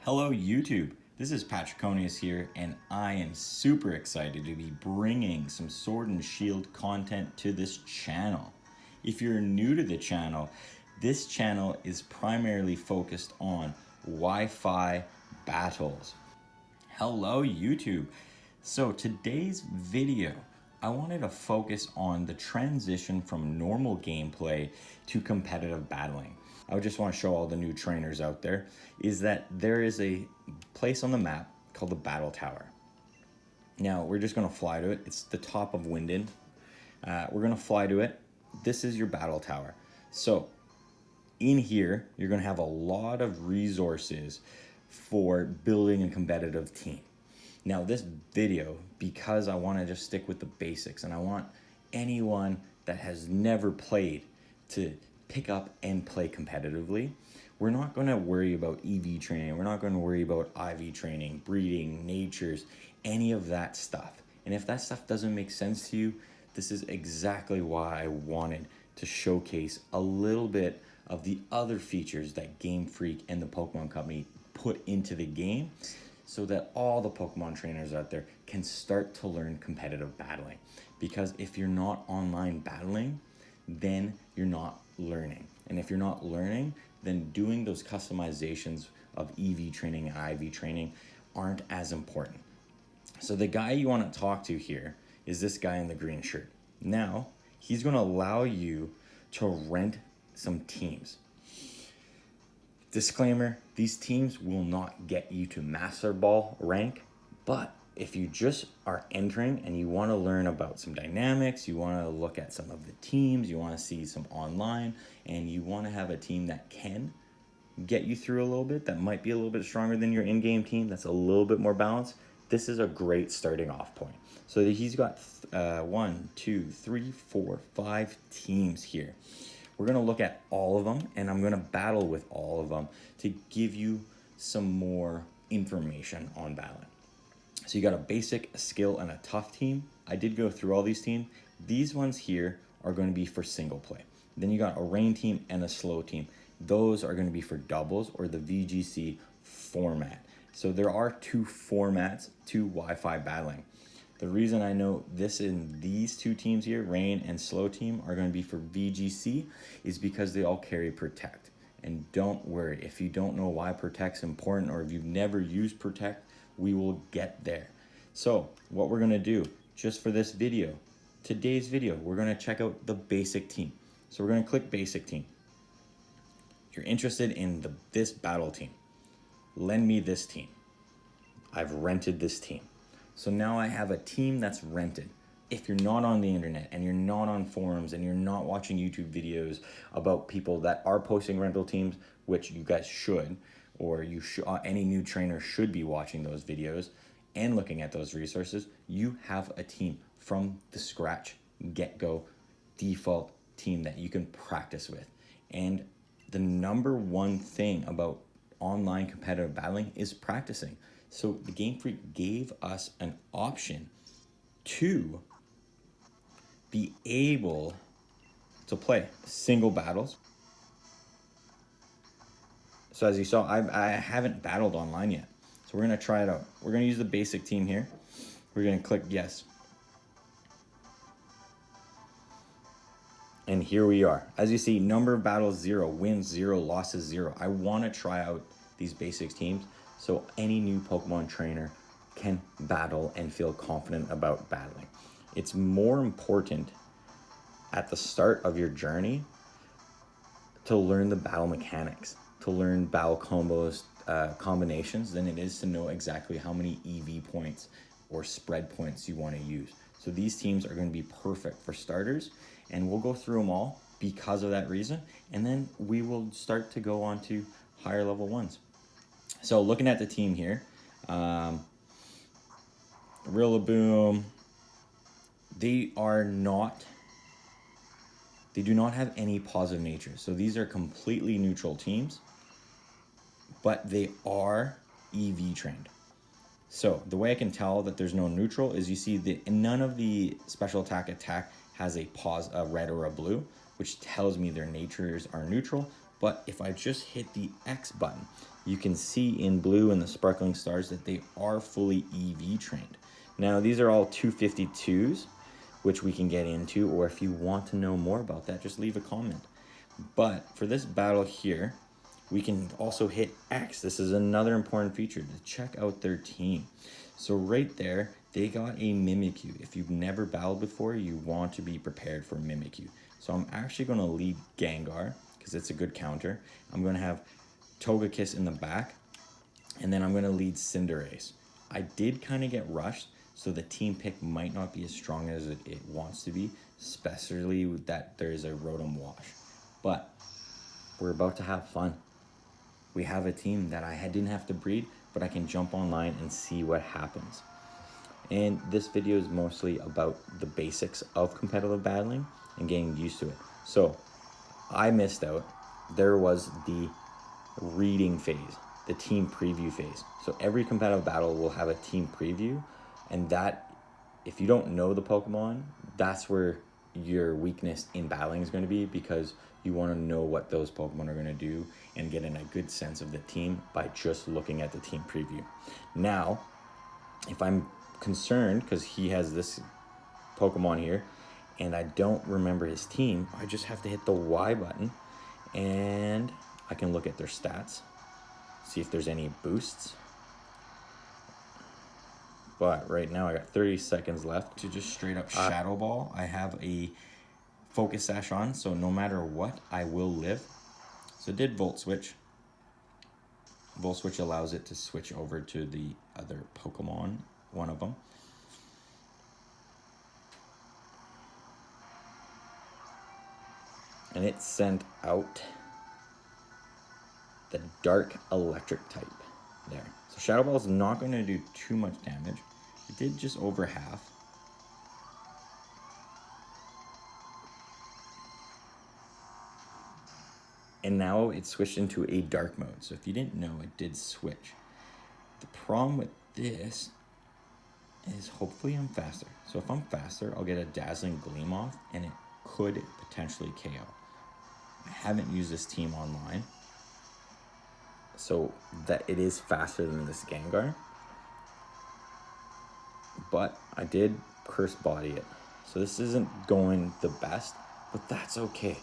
Hello YouTube, this is Patriconius here, and I am super excited to be bringing some Sword and Shield content to this channel. If you're new to the channel, this channel is primarily focused on Wi-Fi battles. Hello YouTube. So today's video, I wanted to focus on the transition from normal gameplay to competitive battling. I just want to show all the new trainers out there is that there is a place on the map called the Battle Tower. Now we're just going to fly to it. It's the top of Winden. We're going to fly to it. This is your Battle Tower. So in here, you're going to have a lot of resources for building a competitive team. Now this video, because I want to just stick with the basics and I want anyone that has never played to pick up and play competitively, we're not going to worry about EV training. We're not going to worry about IV training, breeding, natures, any of that stuff. And if that stuff doesn't make sense to you, this is exactly why I wanted to showcase a little bit of the other features that Game Freak and the Pokemon Company put into the game so that all the Pokemon trainers out there can start to learn competitive battling. Because if you're not online battling, then you're not learning. And if you're not learning, then doing those customizations of EV training and IV training aren't as important. So the guy you want to talk to here is this guy in the green shirt. Now, he's going to allow you to rent some teams. Disclaimer, these teams will not get you to Master Ball rank, but if you just are entering and you want to learn about some dynamics, you want to look at some of the teams, you want to see some online, and you want to have a team that can get you through a little bit, that might be a little bit stronger than your in-game team, that's a little bit more balanced, this is a great starting off point. So he's got 1, 2, 3, 4, 5 teams here. We're going to look at all of them, and I'm going to battle with all of them to give you some more information on battling. So you got a basic, a skill, and a tough team. I did go through all these teams. These ones here are going to be for single play. Then you got a rain team and a slow team. Those are going to be for doubles or the VGC format. So there are two formats to Wi-Fi battling. The reason I know this in these two teams here, rain and slow team, are going to be for VGC is because they all carry protect. And don't worry, if you don't know why protect's important or if you've never used protect, we will get there. So what we're going to do just for this video, today's video, we're going to check out the basic team. So we're going to click basic team. You're interested in this battle team. Lend me this team. I've rented this team. So now I have a team that's rented. If you're not on the internet and you're not on forums and you're not watching YouTube videos about people that are posting rental teams, which you guys should, or any new trainer should be watching those videos and looking at those resources, you have a team from the scratch, get-go, default team that you can practice with. And the number one thing about online competitive battling is practicing. So the Game Freak gave us an option to be able to play single battles. So as you saw, I haven't battled online yet. So we're going to try it out. We're going to use the basic team here. We're going to click yes. And here we are. As you see, number of battles 0, wins 0, losses 0. I want to try out these basic teams so any new Pokemon trainer can battle and feel confident about battling. It's more important at the start of your journey to learn the battle mechanics, to learn battle combos, combinations, than it is to know exactly how many EV points or spread points you want to use. So these teams are going to be perfect for starters, and we'll go through them all because of that reason, and then we will start to go on to higher level ones. So looking at the team here, Rillaboom, they do not have any positive nature. So these are completely neutral teams, but they are EV trained. So the way I can tell that there's no neutral is you see that none of the special attack has a red or a blue, which tells me their natures are neutral. But if I just hit the X button, you can see in blue and the sparkling stars that they are fully EV trained. Now, these are all 252s, which we can get into, or if you want to know more about that, just leave a comment. But for this battle here, we can also hit X. This is another important feature to check out their team. So right there, they got a Mimikyu. If you've never battled before, you want to be prepared for Mimikyu. So I'm actually going to lead Gengar, because it's a good counter. I'm going to have Togekiss in the back, and then I'm going to lead Cinderace. I did kind of get rushed, so the team pick might not be as strong as it wants to be, especially with that there is a Rotom Wash. But we're about to have fun. We have a team that I didn't have to breed, but I can jump online and see what happens. And this video is mostly about the basics of competitive battling and getting used to it. So I missed out. There was the reading phase, the team preview phase. So every competitive battle will have a team preview, and that, if you don't know the Pokemon, that's where your weakness in battling is going to be, because you want to know what those Pokemon are going to do and get in a good sense of the team by just looking at the team preview. Now, if I'm concerned because he has this Pokemon here and I don't remember his team, I just have to hit the Y button and I can look at their stats, see if there's any boosts. But right now I got 30 seconds left to just straight up Shadow Ball. I have a Focus Sash on, so no matter what, I will live. So it did Volt Switch. Volt Switch allows it to switch over to the other Pokemon, one of them. And it sent out the Dark Electric type there. So Shadow Ball is not going to do too much damage. It did just over half. And now it switched into a dark mode. So if you didn't know, it did switch. The problem with this is hopefully I'm faster. So if I'm faster, I'll get a Dazzling Gleam off and it could potentially KO. I haven't used this team online, so that it is faster than this Gengar. But I did Curse Body it. So this isn't going the best, but that's okay.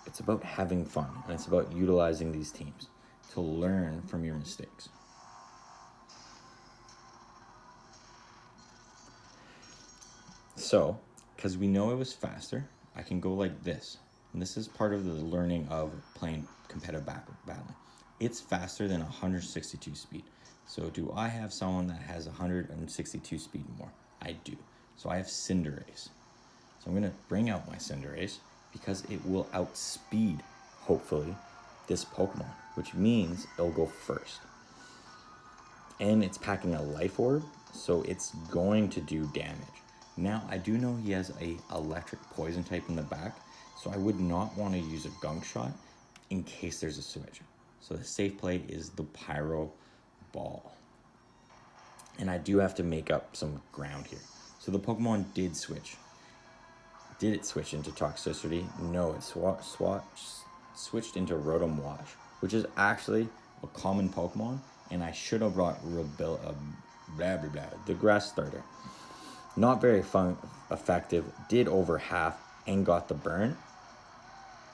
It's about having fun, and it's about utilizing these teams to learn from your mistakes. So, because we know it was faster, I can go like this. And this is part of the learning of playing competitive battling. It's faster than 162 speed. So do I have someone that has 162 speed more? I do. So I have Cinderace. So I'm going to bring out my Cinderace because it will outspeed, hopefully, this Pokemon, which means it'll go first. And it's packing a Life Orb, so it's going to do damage. Now, I do know he has a electric poison type in the back, so I would not want to use a Gunk Shot in case there's a switch. So the safe play is the Pyro Ball. And I do have to make up some ground here. So the Pokemon did switch. Did it switch into Toxicity? No, it switched into Rotom Wash, which is actually a common Pokemon, and I should have brought the Grass Starter. Not very effective, did over half, and got the burn.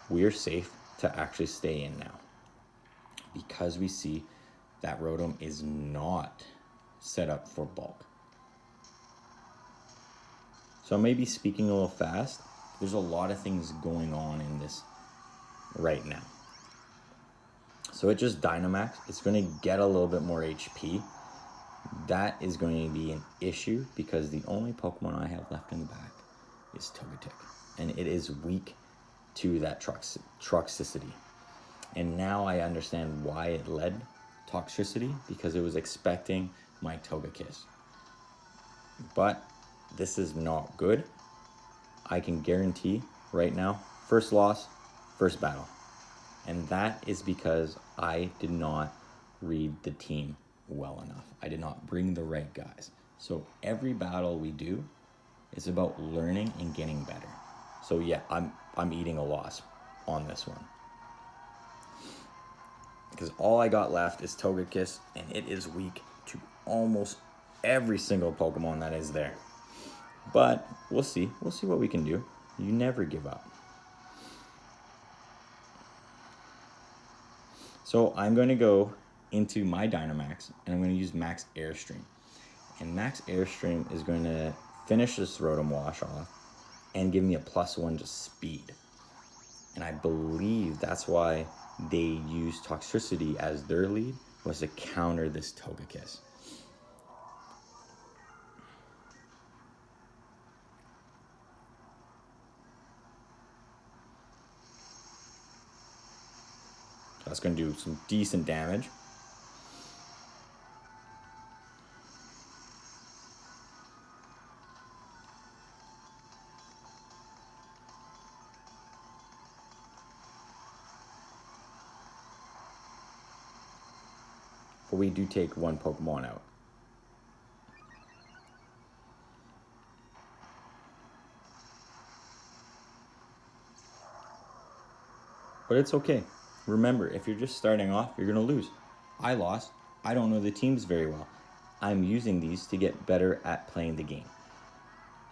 We're safe to actually stay in now, because we see that Rotom is not set up for bulk. So I may be speaking a little fast. There's a lot of things going on in this right now. So it just Dynamax. It's going to get a little bit more HP. That is going to be an issue because the only Pokemon I have left in the back is Togetic. And it is weak to that toxicity. And now I understand why it led Toxicity, because it was expecting my Togekiss. But this is not good. I can guarantee right now, first loss, first battle. And that is because I did not read the team well enough. I did not bring the right guys. So every battle we do is about learning and getting better. So yeah, I'm eating a loss on this one. because all I got left is Togekiss, and it is weak to almost every single Pokemon that is there. But we'll see. We'll see what we can do. You never give up. So I'm going to go into my Dynamax, and I'm going to use Max Airstream. And Max Airstream is going to finish this Rotom Wash off and give me a +1 to speed. And I believe that's why they used Toxtricity as their lead, was to counter this Togekiss. That's going to do some decent damage. But we do take one Pokemon out. But it's okay. Remember, if you're just starting off, you're going to lose. I lost. I don't know the teams very well. I'm using these to get better at playing the game.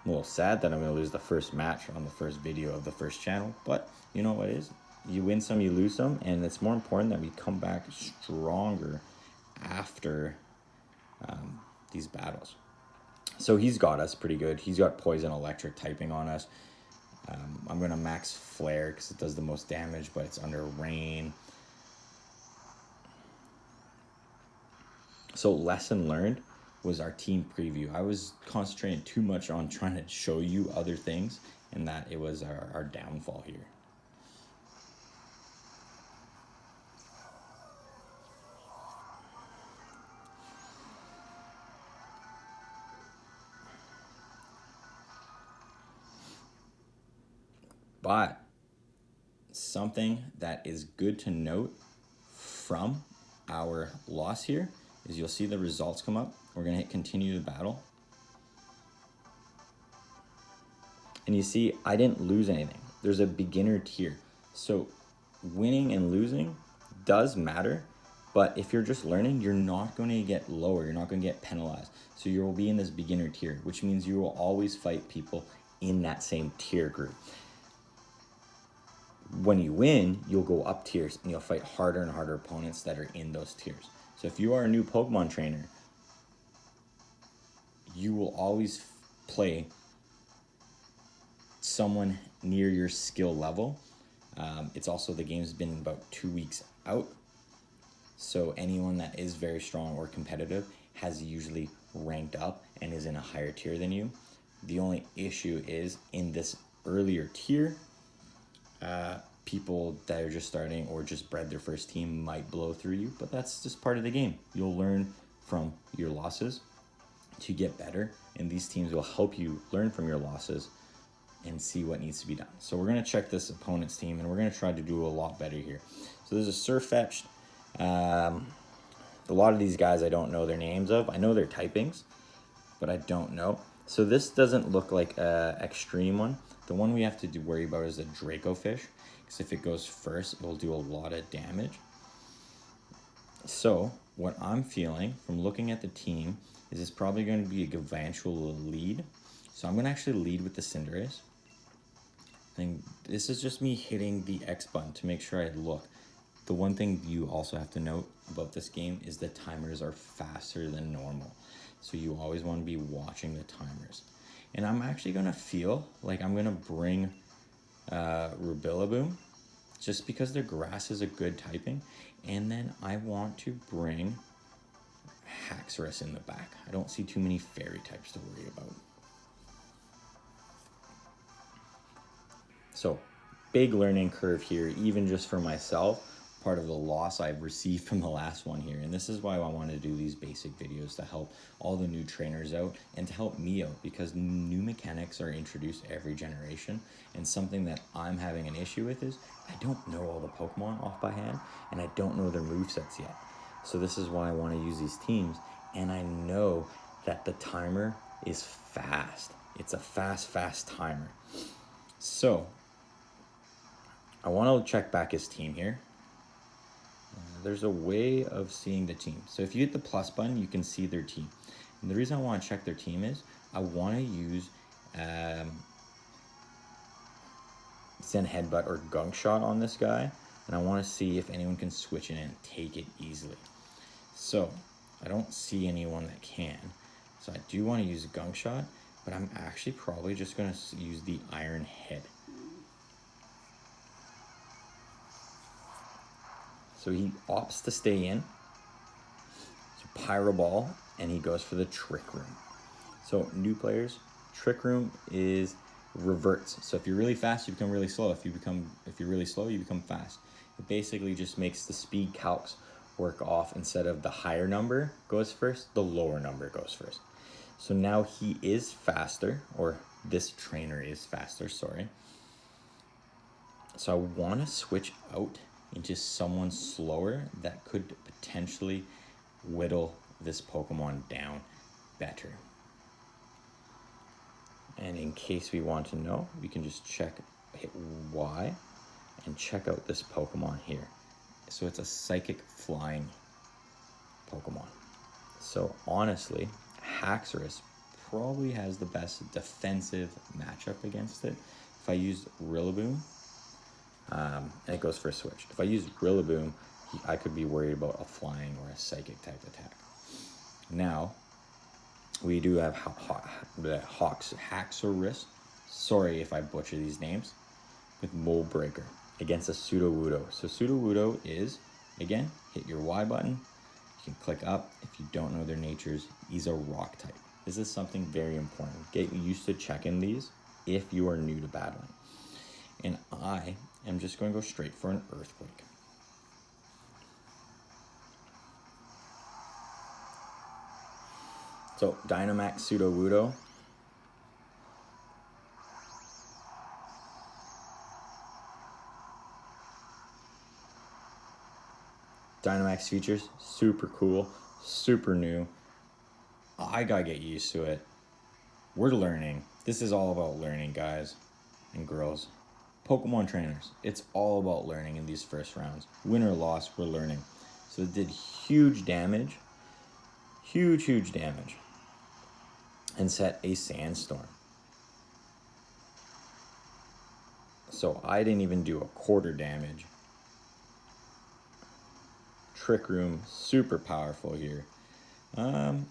I'm a little sad that I'm going to lose the first match on the first video of the first channel, but you know what it is? You win some, you lose some, and it's more important that we come back stronger after these battles. So he's got us pretty good. He's got Poison Electric typing on us. I'm going to max Flare because it does the most damage, but it's under Rain. So lesson learned was our team preview. I was concentrating too much on trying to show you other things, and that it was our downfall here. But something that is good to note from our loss here is you'll see the results come up. We're going to hit continue the battle. And you see, I didn't lose anything. There's a beginner tier. So winning and losing does matter, but if you're just learning, you're not going to get lower. You're not going to get penalized. So you will be in this beginner tier, which means you will always fight people in that same tier group. When you win, you'll go up tiers and you'll fight harder and harder opponents that are in those tiers. So if you are a new Pokemon trainer, you will always play someone near your skill level. It's also, the game's been about 2 weeks out. So anyone that is very strong or competitive has usually ranked up and is in a higher tier than you. The only issue is in this earlier tier, people that are just starting or just bred their first team might blow through you, but that's just part of the game. You'll learn from your losses to get better, and these teams will help you learn from your losses and see what needs to be done. So we're going to check this opponent's team, and we're going to try to do a lot better here. So there's a Surfetch'd. A lot of these guys I don't know their names of. I know their typings, but I don't know. So this doesn't look like an extreme one. The one we have to worry about is the Draco Fish, because if it goes first, it will do a lot of damage. So what I'm feeling from looking at the team is it's probably going to be a Galvantula lead. So I'm going to actually lead with the Cinderace. And this is just me hitting the X button to make sure I look. The one thing you also have to note about this game is the timers are faster than normal. So you always want to be watching the timers. And I'm actually going to feel like I'm going to bring Rubillaboom just because their grass is a good typing. And then I want to bring Haxorus in the back. I don't see too many fairy types to worry about. So big learning curve here, even just for myself, part of the loss I've received from the last one here. And this is why I want to do these basic videos, to help all the new trainers out and to help me out, because new mechanics are introduced every generation. And something that I'm having an issue with is I don't know all the Pokemon off by hand, and I don't know their movesets yet. So this is why I want to use these teams. And I know that the timer is fast. It's a fast timer. So I want to check back his team here. there's a way of seeing the team. So if you hit the plus button, you can see their team. And the reason I want to check their team is I want to use Zen Headbutt or Gunk Shot on this guy, and I want to see if anyone can switch in and take it easily. So I don't see anyone that can. So I do want to use Gunk Shot, but I'm actually probably just going to use the Iron Head. So he opts to stay in. So Pyro Ball, and he goes for the Trick Room. So new players, Trick Room is reverts. So if you're really fast, you become really slow. If you're really slow, you become fast. It basically just makes the speed calcs work off. Instead of the higher number goes first, the lower number goes first. So now he is faster, or this trainer is faster, sorry. So I want to switch out into someone slower that could potentially whittle this Pokemon down better. And in case we want to know, we can just hit Y and check out this Pokemon here. So it's a Psychic Flying Pokemon. So honestly, Haxorus probably has the best defensive matchup against it. If I use Rillaboom, and it goes for a switch. If I use Rillaboom, I could be worried about a flying or a psychic type attack. Now, we do have Haxorus. Sorry if I butcher these names. With Mold Breaker against a Sudowoodo. So Sudowoodo is, again, hit your Y button. You can click up. If you don't know their natures, he's a rock type. This is something very important. Get used to checking these if you are new to battling. And I am just going to go straight for an Earthquake. So Dynamax Sudowoodo. Dynamax features, super cool, super new. I gotta get used to it. We're learning. This is all about learning, guys and girls. Pokemon trainers, it's all about learning in these first rounds. Win or loss, we're learning. So it did huge damage. Huge damage. And set a Sandstorm. So I didn't even do a quarter damage. Trick Room, super powerful here. I'm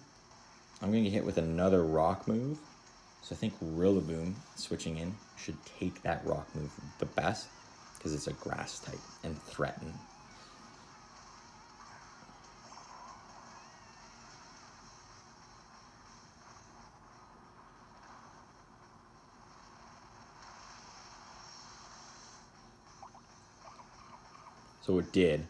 going to get hit with another rock move. So I think Rillaboom, switching in, should take that rock move the best because it's a grass type and threaten. So it did.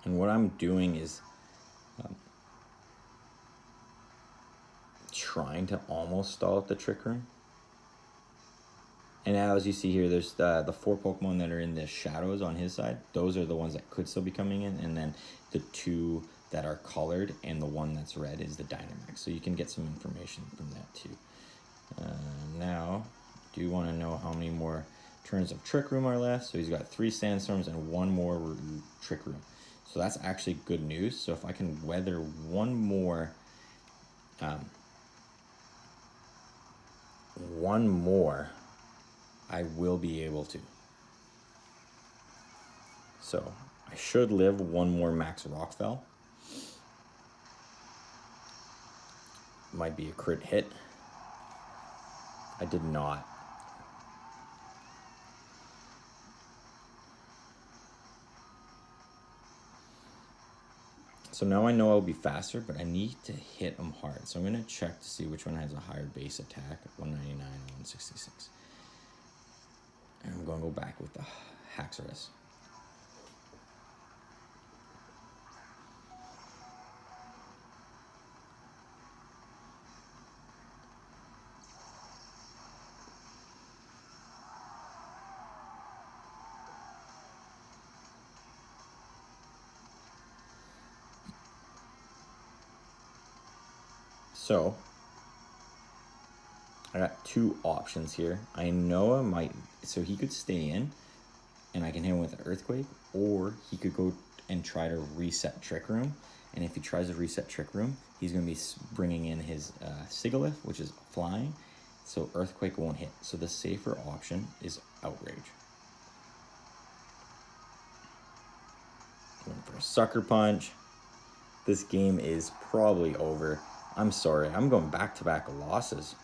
And what I'm doing is trying to almost stall out the Trick Room. And now, as you see here, there's the 4 Pokemon that are in the shadows on his side. Those are the ones that could still be coming in. And then the 2 that are colored and the one that's red is the Dynamax. So you can get some information from that too. Now, do you want to know how many more turns of Trick Room are left? So he's got 3 Sandstorms and 1 more Trick Room. So that's actually good news. So if I can weather one more, I will be able to. So I should live 1 more Max Rockfell. Might be a crit hit. I did not. So now I know I'll be faster, but I need to hit them hard. So I'm going to check to see which one has a higher base attack, 199 and 166. And I'm going to go back with the Haxorus. So I got 2 options here. I know I might, so he could stay in, and I can hit him with an Earthquake, or he could go and try to reset Trick Room. And if he tries to reset Trick Room, he's going to be bringing in his Sigalith, which is flying, so Earthquake won't hit. So the safer option is Outrage. Going for a Sucker Punch. This game is probably over. I'm sorry, I'm going back-to-back losses.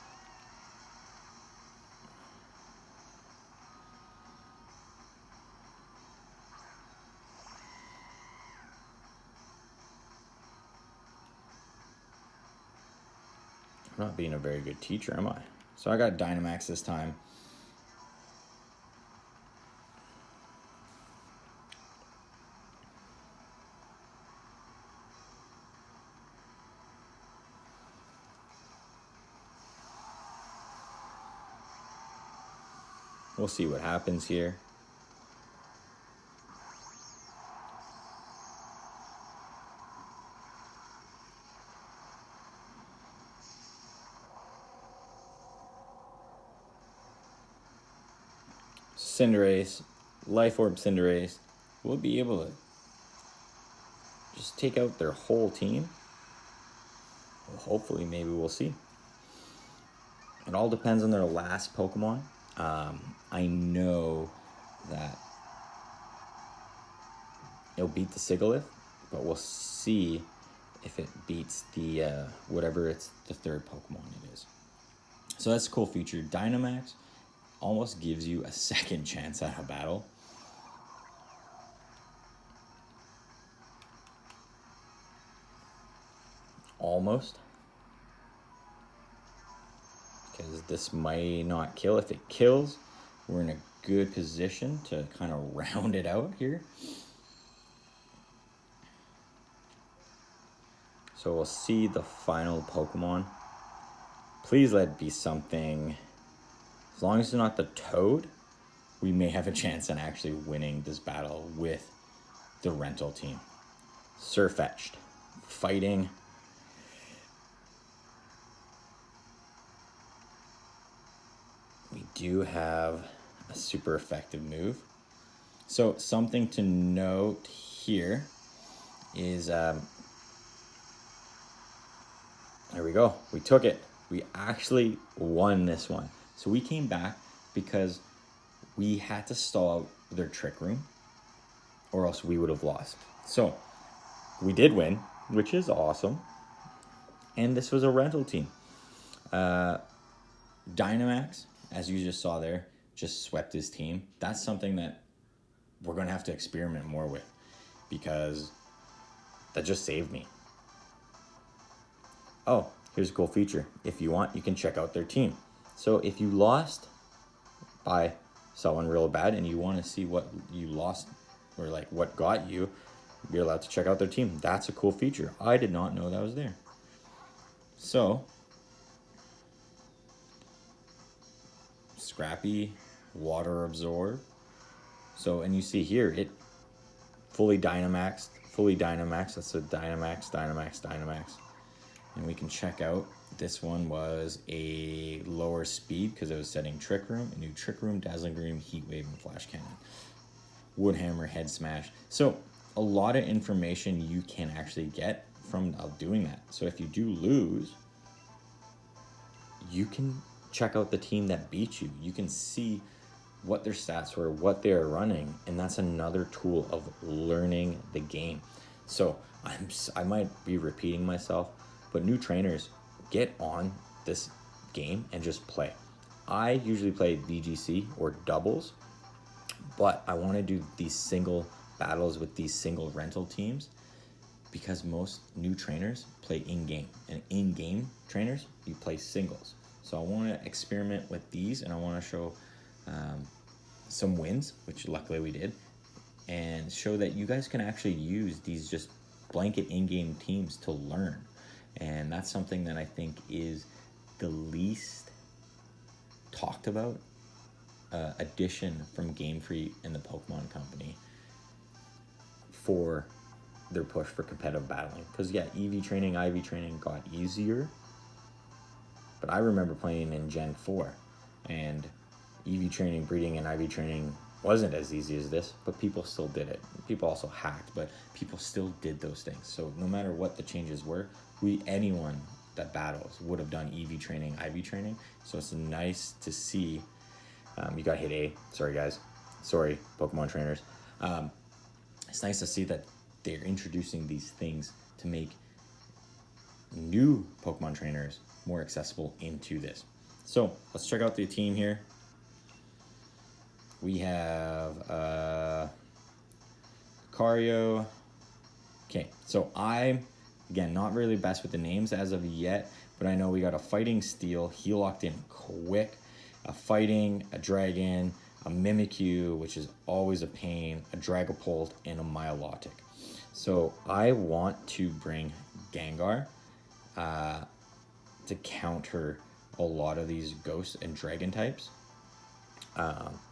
I'm not being a very good teacher, am I? So I got Dynamax this time. We'll see what happens here. Cinderace, Life Orb Cinderace, will be able to just take out their whole team. Well, hopefully, maybe we'll see. It all depends on their last Pokemon. I know that it'll beat the Sigalith, but we'll see if it beats the whatever it's the third Pokemon it is. So that's a cool feature. Dynamax almost gives you a second chance at a battle. Almost. Because this might not kill. If it kills, we're in a good position to kind of round it out here. So we'll see the final Pokemon. Please let it be something. As long as it's not the Toad, we may have a chance in actually winning this battle with the rental team. Surfetched. Fighting. We do have a super effective move. So something to note here is, there we go. We took it. We actually won this one. So we came back because we had to stall out their Trick Room, or else we would have lost. So we did win, which is awesome. And this was a rental team. Dynamax, as you just saw there, just swept his team. That's something that we're going to have to experiment more with, because that just saved me. Oh, here's a cool feature. If you want, you can check out their team. So if you lost by someone real bad and you want to see what you lost, or like what got you, you're allowed to check out their team. That's a cool feature. I did not know that was there. So Scrappy, Water Absorb. So, and you see here, it fully Dynamaxed. That's a Dynamax. And we can check out, this one was a lower speed because it was setting Trick Room, a new Trick Room, Dazzling Gleam, Heat Wave, and Flash Cannon. Woodhammer, Head Smash. So a lot of information you can actually get from doing that. So if you do lose, you can check out the team that beat you. You can see what their stats were, what they are running, and that's another tool of learning the game. So I might be repeating myself, but new trainers, get on this game and just play. I usually play VGC or doubles, but I want to do these single battles with these single rental teams because most new trainers play in-game, and in-game trainers, you play singles. So I want to experiment with these, and I want to show some wins, which luckily we did, and show that you guys can actually use these just blanket in-game teams to learn. And that's something that I think is the least talked about addition from Game Freak and the Pokemon Company for their push for competitive battling. Because yeah, EV training, IV training got easier, but I remember playing in Gen 4, and EV training, breeding, and IV training wasn't as easy as this, but people still did it. People also hacked, but people still did those things. So no matter what the changes were, anyone that battles would have done EV training, IV training. So it's nice to see. You got hit A. Sorry, guys. Sorry, Pokemon trainers. It's nice to see that they're introducing these things to make new Pokemon trainers more accessible into this. So let's check out the team here. We have Lucario. Okay, so I'm, again, not really best with the names as of yet, but I know we got a Fighting Steel. He locked in quick. A Fighting, a Dragon, a Mimikyu, which is always a pain, a Dragapult, and a Milotic. So I want to bring Gengar to counter a lot of these Ghost and Dragon types.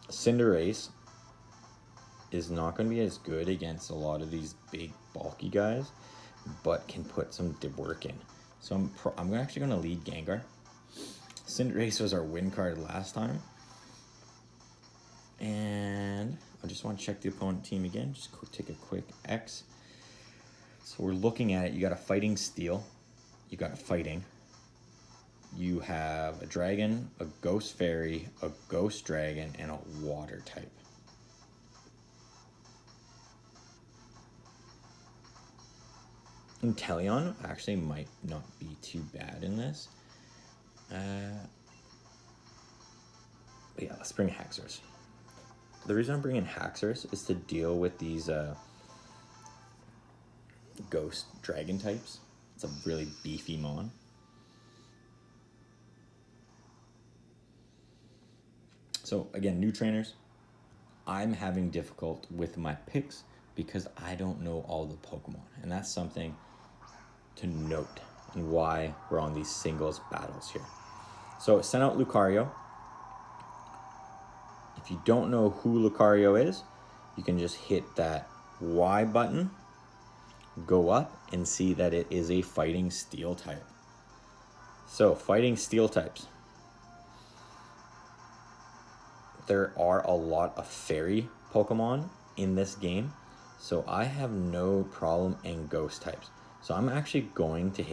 Cinderace is not going to be as good against a lot of these big bulky guys, but can put some work in. So I'm actually going to lead Gengar. Cinderace was our win card last time. And I just want to check the opponent team again. Just take a quick X. So we're looking at it. You got a Fighting Steel. You got a Fighting. You have a Dragon, a Ghost Fairy, a Ghost Dragon, and a Water type. Inteleon actually might not be too bad in this. But yeah, let's bring Haxorus. The reason I'm bringing Haxorus is to deal with these Ghost Dragon types. It's a really beefy mon. So again, new trainers. I'm having difficult with my picks because I don't know all the Pokemon. And that's something to note and why we're on these singles battles here. So send out Lucario. If you don't know who Lucario is, you can just hit that Y button, go up, and see that it is a Fighting Steel type. So, Fighting Steel types. There are a lot of Fairy Pokemon in this game, so I have no problem in Ghost types. So I'm actually going to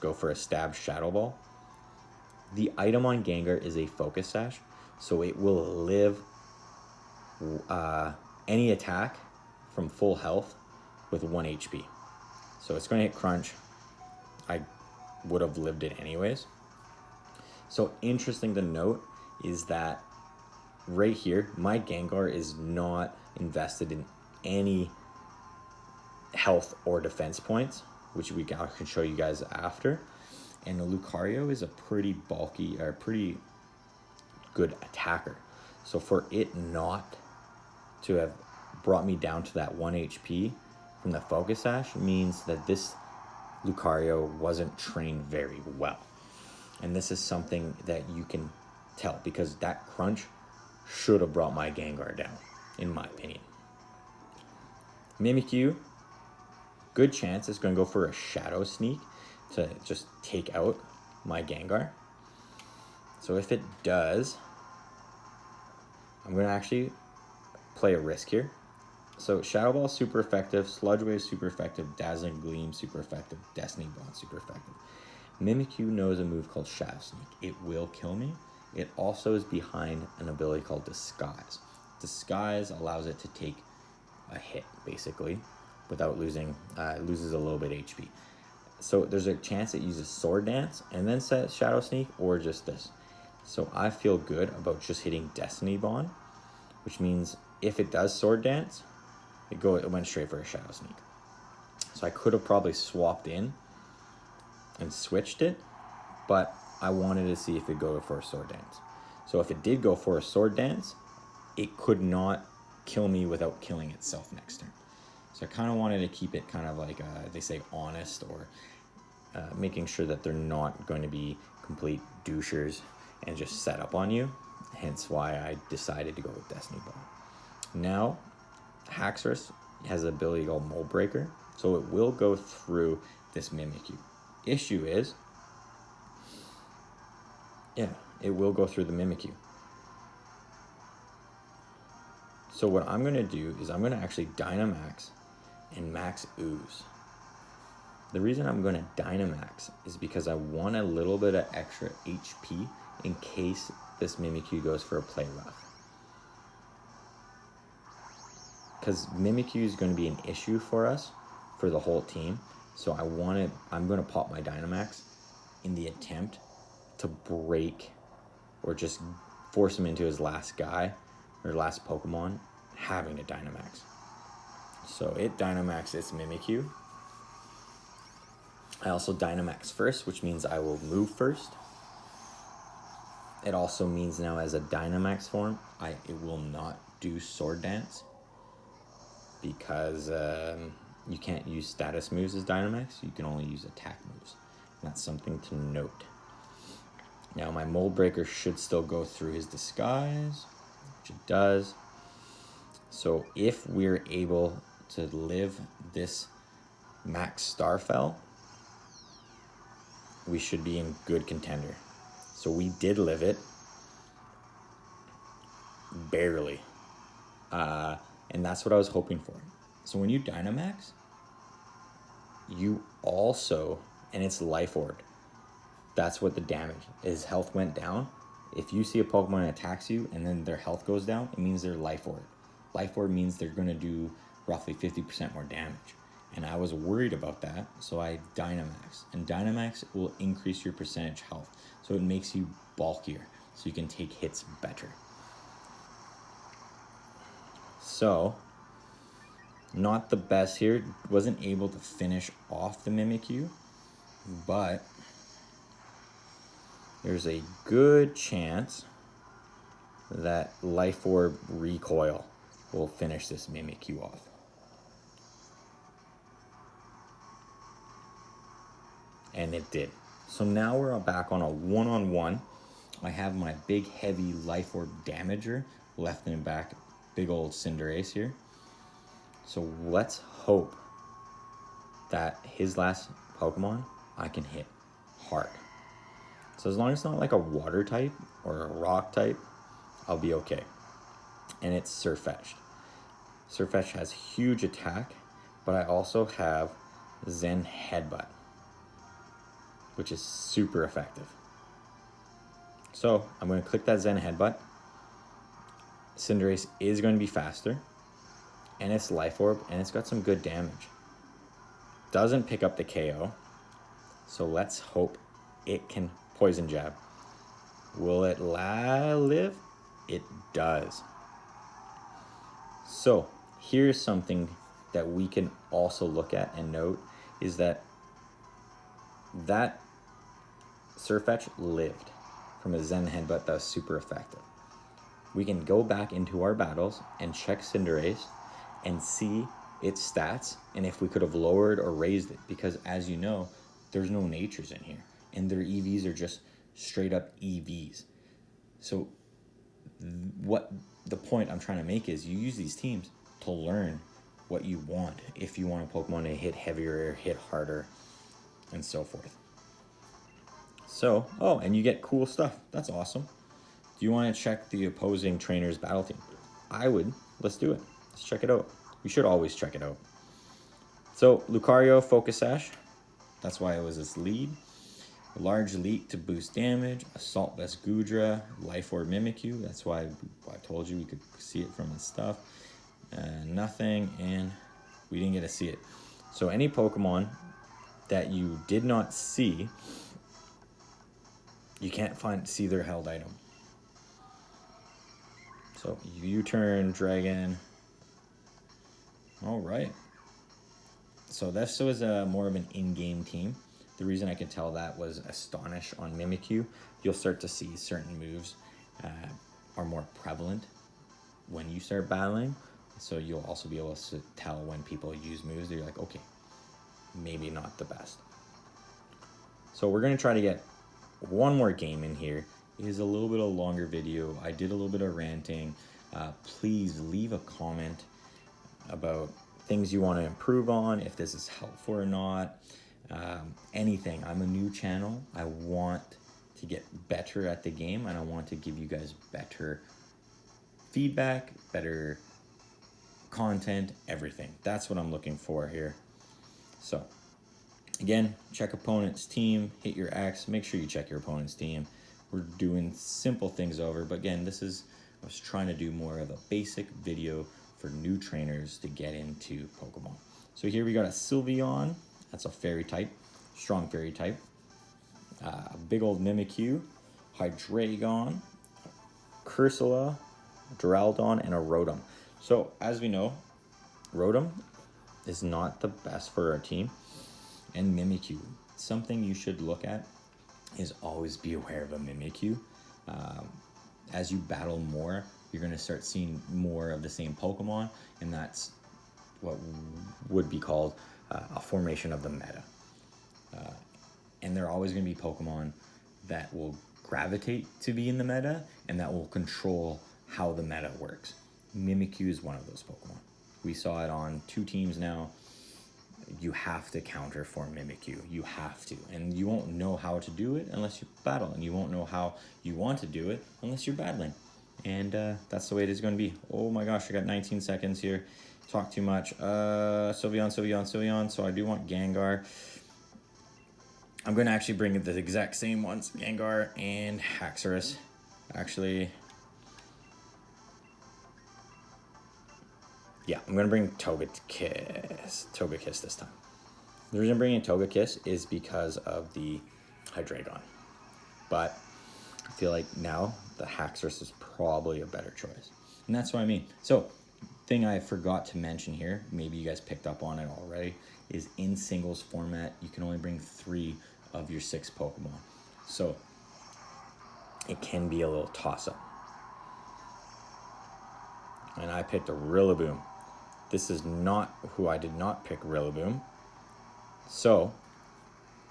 go for a Stab Shadow Ball. The item on Gengar is a Focus Sash, so it will live any attack from full health with 1 HP. So it's going to hit Crunch. I would have lived it anyways. So interesting to note is that right here, my Gengar is not invested in any health or defense points, which I can show you guys after. And Lucario is a pretty bulky or pretty good attacker. So for it not to have brought me down to that 1 HP from the Focus Sash means that this Lucario wasn't trained very well. And this is something that you can tell because that Crunch should have brought my Gengar down, in my opinion. Mimikyu, good chance it's going to go for a Shadow Sneak to just take out my Gengar. So if it does, I'm going to actually play a risk here. So Shadow Ball super effective, Sludge Wave super effective, Dazzling Gleam super effective, Destiny Bond super effective. Mimikyu knows a move called Shadow Sneak. It will kill me. It also is behind an ability called Disguise. Disguise allows it to take a hit, basically, without losing, it loses a little bit HP. So there's a chance it uses Sword Dance and then set Shadow Sneak, or just this. So I feel good about just hitting Destiny Bond, which means if it does Sword Dance, it went straight for a Shadow Sneak. So I could have probably swapped in and switched it, but I wanted to see if it'd go for a Sword Dance. So if it did go for a Sword Dance, it could not kill me without killing itself next turn. So I kind of wanted to keep it kind of like, they say, honest, or making sure that they're not going to be complete douchers and just set up on you. Hence why I decided to go with Destiny Ball. Now, Haxorus has an ability called Mold Breaker, so it will go through this Mimikyu. Issue is, yeah, it will go through the Mimikyu. So what I'm going to do is I'm going to actually Dynamax and Max Ooze. The reason I'm going to Dynamax is because I want a little bit of extra HP in case this Mimikyu goes for a play rough. Because Mimikyu is going to be an issue for us, for the whole team. So I'm going to pop my Dynamax in the attempt to break or just force him into his last guy or last Pokemon having a Dynamax. So it Dynamax its Mimikyu. I also Dynamax first, which means I will move first. It also means now as a Dynamax form, it will not do Sword Dance because you can't use status moves as Dynamax. You can only use attack moves. And that's something to note. Now my Mold Breaker should still go through his disguise, which it does. So if we're able to live this Max Starfell, we should be in good contender. So we did live it, barely. And that's what I was hoping for. So when you Dynamax, you also, and it's Life Orb. That's what the damage is. Health went down. If you see a Pokemon attacks you and then their health goes down, it means they're Life Orb. Life Orb means they're going to do roughly 50% more damage. And I was worried about that, so I Dynamax. And Dynamax will increase your percentage health. So it makes you bulkier, so you can take hits better. So, not the best here. Wasn't able to finish off the Mimikyu, but there's a good chance that Life Orb Recoil will finish this Mimikyu off. And it did. So now we're back on a one-on-one. I have my big, heavy Life Orb Damager left and back. Big old Cinderace here. So let's hope that his last Pokemon I can hit hard. So as long as it's not like a water type or a rock type, I'll be okay. And it's Surfetched. Surfetched has huge attack, but I also have Zen Headbutt, which is super effective. So I'm going to click that Zen Headbutt. Cinderace is going to be faster, and it's Life Orb, and it's got some good damage. Doesn't pick up the KO, so let's hope it can Poison Jab. Will it live? It does. So here's something that we can also look at and note is that Surfetch lived from a Zen Headbutt that was super effective. We can go back into our battles and check Cinderace and see its stats and if we could have lowered or raised it, because as you know, there's no natures in here and their EVs are just straight up EVs. So what the point I'm trying to make is you use these teams to learn what you want, if you want a Pokemon to hit heavier or hit harder and so forth. So, oh, and you get cool stuff. That's awesome. Do you want to check the opposing trainer's battle team? I would. Let's do it. Let's check it out. We should always check it out. So, Lucario, Focus Sash. That's why it was its lead. A large leak to boost damage. Assault Vest Gudra. Life Orb Mimikyu. That's why I told you we could see it from its stuff. Nothing, and we didn't get to see it. So, any Pokemon that you did not see, you can't see their held item. So U-turn, Dragon. All right. So this was more of an in-game team. The reason I could tell that was Astonish on Mimikyu. You'll start to see certain moves are more prevalent when you start battling. So you'll also be able to tell when people use moves that you're like, okay, maybe not the best. So we're going to try to get one more game in here. It is a little bit of a longer video. I did a little bit of ranting. Please leave a comment about things you want to improve on, if this is helpful or not. Anything. I'm a new channel. I want to get better at the game, and I want to give you guys better feedback, better content, everything. That's what I'm looking for here. So again, check opponent's team, hit your X, make sure you check your opponent's team. We're doing simple things over, but again, I was trying to do more of a basic video for new trainers to get into Pokemon. So here we got a Sylveon, that's a fairy type, strong fairy type. A big old Mimikyu, Hydreigon, Cursula, Duraludon, and a Rotom. So as we know, Rotom is not the best for our team, and Mimikyu. Something you should look at is always be aware of a Mimikyu. As you battle more, you're going to start seeing more of the same Pokemon, and that's what would be called a formation of the meta. And there are always going to be Pokemon that will gravitate to be in the meta and that will control how the meta works. Mimikyu is one of those Pokemon. We saw it on 2 teams now. You have to counter for Mimikyu. You have to. And you won't know how to do it unless you battle. And you won't know how you want to do it unless you're battling. And that's the way it is going to be. Oh my gosh, I got 19 seconds here. Talk too much. Sylveon. So I do want Gengar. I'm going to actually bring the exact same ones. Gengar and Haxorus. Actually, yeah, I'm going to bring Togekiss this time. The reason I'm bringing Togekiss is because of the Hydreigon. But I feel like now the Haxorus is probably a better choice. And that's what I mean. So, thing I forgot to mention here, maybe you guys picked up on it already, is in singles format, you can only bring 3 of your 6 Pokemon. So, it can be a little toss-up. And I picked a Rillaboom. This is not who I did not pick Rillaboom. So,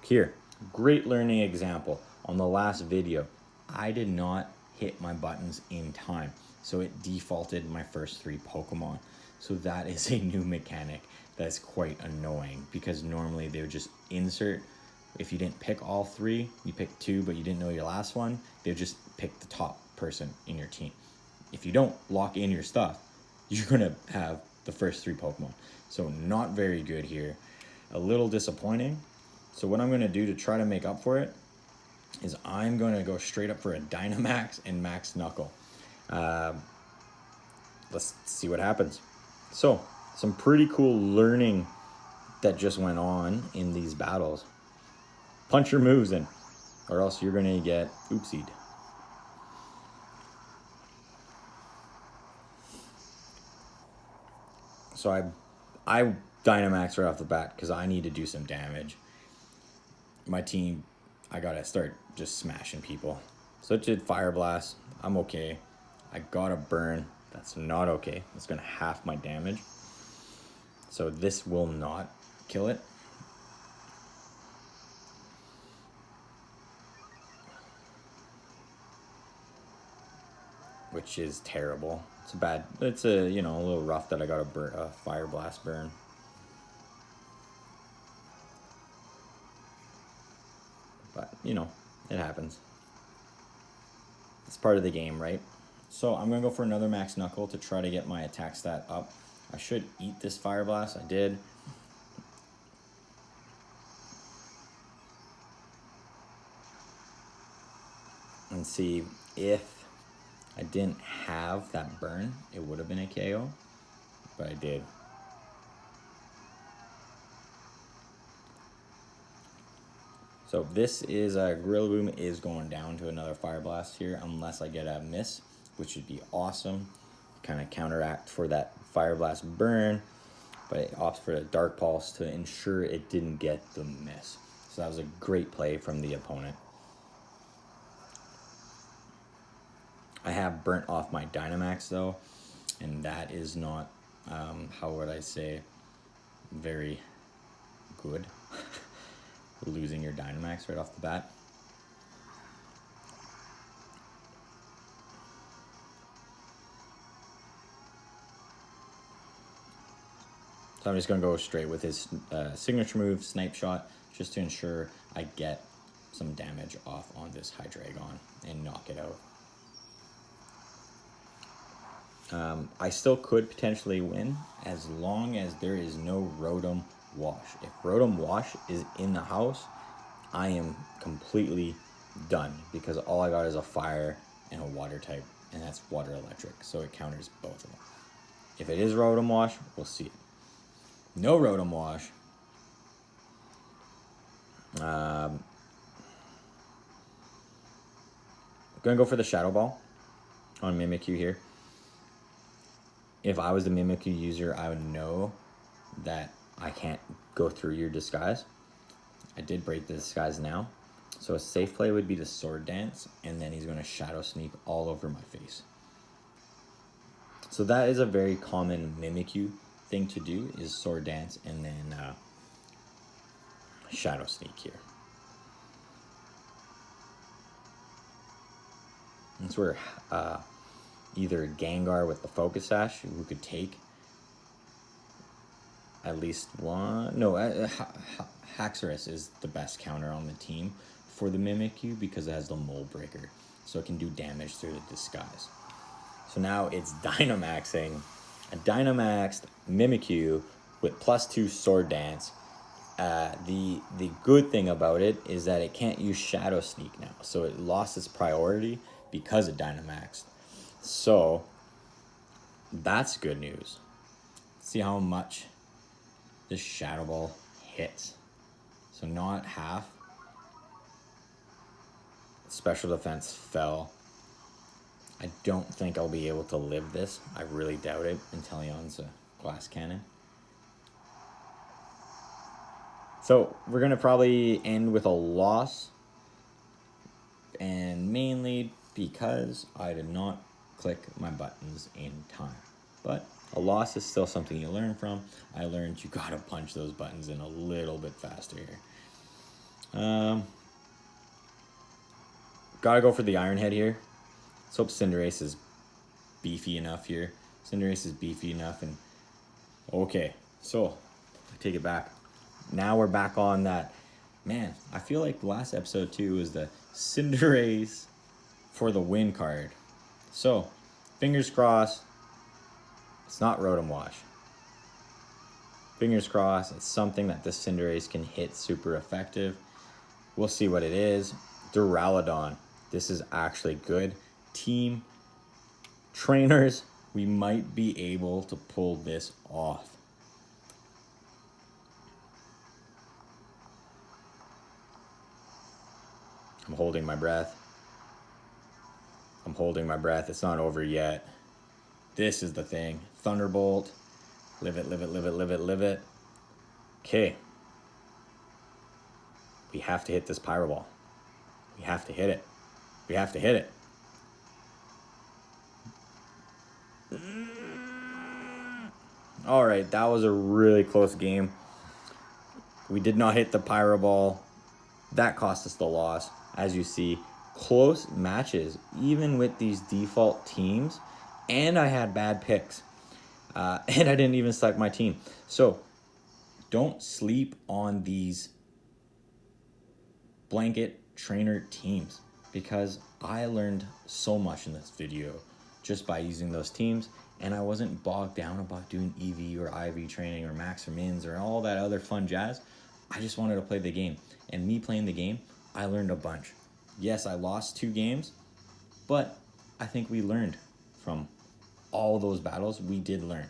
here, great learning example. On the last video, I did not hit my buttons in time. So it defaulted my first 3 Pokemon. So that is a new mechanic that's quite annoying because normally they would just insert, if you didn't pick all 3, you picked 2, but you didn't know your last one, they would just pick the top person in your team. If you don't lock in your stuff, you're going to have the first 3 Pokemon. So not very good here. A little disappointing. So what I'm going to do to try to make up for it is I'm going to go straight up for a Dynamax and Max Knuckle. Let's see what happens. So, some pretty cool learning that just went on in these battles. Punch your moves in, or else you're going to get oopsied. So I Dynamax right off the bat because I need to do some damage. My team, I gotta start just smashing people. So it did Fire Blast. I'm okay. I got a burn. That's not okay. It's gonna half my damage. So this will not kill it. Which is terrible. It's a bad, it's a little rough that I got a Fire Blast burn. But, it happens. It's part of the game, right? So I'm going to go for another Max Knuckle to try to get my attack stat up. I should eat this Fire Blast. I did. And see, if I didn't have that burn, it would have been a KO. But I did. So this is Rillaboom is going down to another Fire Blast here unless I get a miss, which would be awesome. Kind of counteract for that Fire Blast burn, but it opts for a Dark Pulse to ensure it didn't get the miss. So that was a great play from the opponent. I have burnt off my Dynamax though, and that is not, how would I say, very good. Losing your Dynamax right off the bat. So I'm just going to go straight with his signature move, Snipe Shot, just to ensure I get some damage off on this Hydreigon and knock it out. I still could potentially win as long as there is no Rotom Wash. If Rotom Wash is in the house, I am completely done because all I got is a fire and a water type, and that's water electric, so it counters both of them. If it is Rotom Wash, we'll see it. No Rotom Wash. I'm gonna go for the Shadow Ball on Mimikyu here. If I was the Mimikyu user, I would know that I can't go through your disguise. I did break the disguise now. So a safe play would be the Sword Dance, and then he's going to Shadow Sneak all over my face. So that is a very common Mimikyu thing to do, is Sword Dance and then Shadow Sneak here. That's where either Gengar with the Focus Sash, who could take at least one. No, Haxorus is the best counter on the team for the Mimikyu because it has the Mole Breaker, so it can do damage through the disguise. So now it's Dynamaxing a Dynamaxed Mimikyu with +2 Sword Dance. The good thing about it is that it can't use Shadow Sneak now, so it lost its priority because it Dynamaxed. So that's good news. See how much this Shadow Ball hits. So not half. Special defense fell. I don't think I'll be able to live this. I really doubt it. Inteleon's a glass cannon. So we're going to probably end with a loss. And mainly because I did not click my buttons in time. But a loss is still something you learn from. I learned you got to punch those buttons in a little bit faster here. Gotta go for the Iron Head here. Let's hope Cinderace is beefy enough here. Cinderace is beefy enough, and okay, so I take it back. Now we're back on that. Man, I feel like the last episode too was the Cinderace for the win card. So, fingers crossed, it's not Rotom Wash. Fingers crossed, it's something that this Cinderace can hit super effective. We'll see what it is. Duraludon. This is actually good. Team trainers, we might be able to pull this off. I'm holding my breath. I'm holding my breath. It's not over yet. This is the thing. Thunderbolt. Live it, live it, live it, live it, live it. Okay. We have to hit this Pyro Ball. We have to hit it. We have to hit it. All right, that was a really close game. We did not hit the Pyro Ball. That cost us the loss. As you see, close matches, even with these default teams. And I had bad picks. And I didn't even select my team. So, don't sleep on these blanket trainer teams, because I learned so much in this video just by using those teams, and I wasn't bogged down about doing EV or IV training or max or mins or all that other fun jazz. I just wanted to play the game, and me playing the game, I learned a bunch. Yes, I lost 2 games, but I think we learned from all those battles. We did learn.